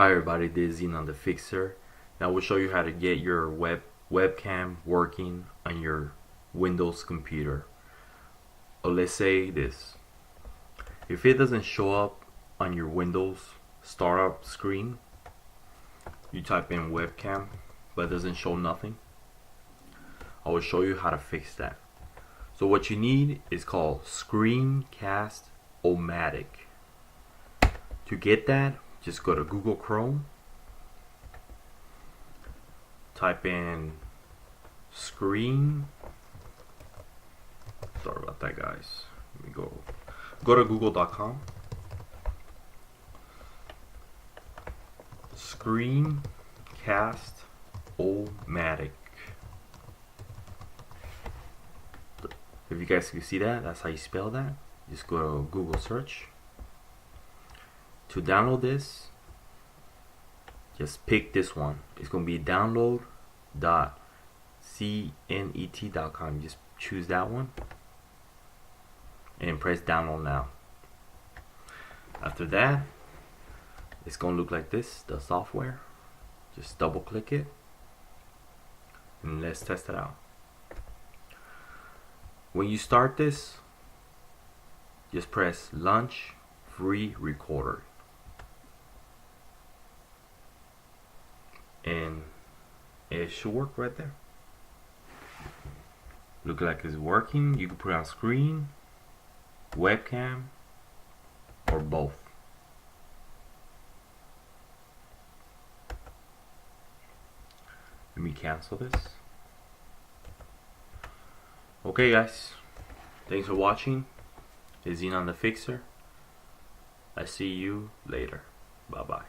Hi everybody, this is Zenon the Fixer. Now we'll show you how to get your webcam working on your Windows computer. Or let's say this. If it doesn't show up on your Windows startup screen, you type in webcam but it doesn't show nothing, I will show you how to fix that. So what you need is called Screencast-O-Matic. To get that, just go to Google Chrome, type in sorry about that guys, let me go to google.com, Screencast-O-Matic. If you guys can see that, that's how you spell that. Just go to Google search. To download this, just pick this one. It's going to be download.cnet.com. Just choose that one and press download now. After that, it's going to look like this, the software. Just double click it and let's test it out. When you start this, just press launch free recorder and it should work right there. Look like it's working. You can put it on screen, webcam, or both. Let me cancel this. Okay guys, thanks for watching. It's Zenon the Fixer. I see you later. Bye bye.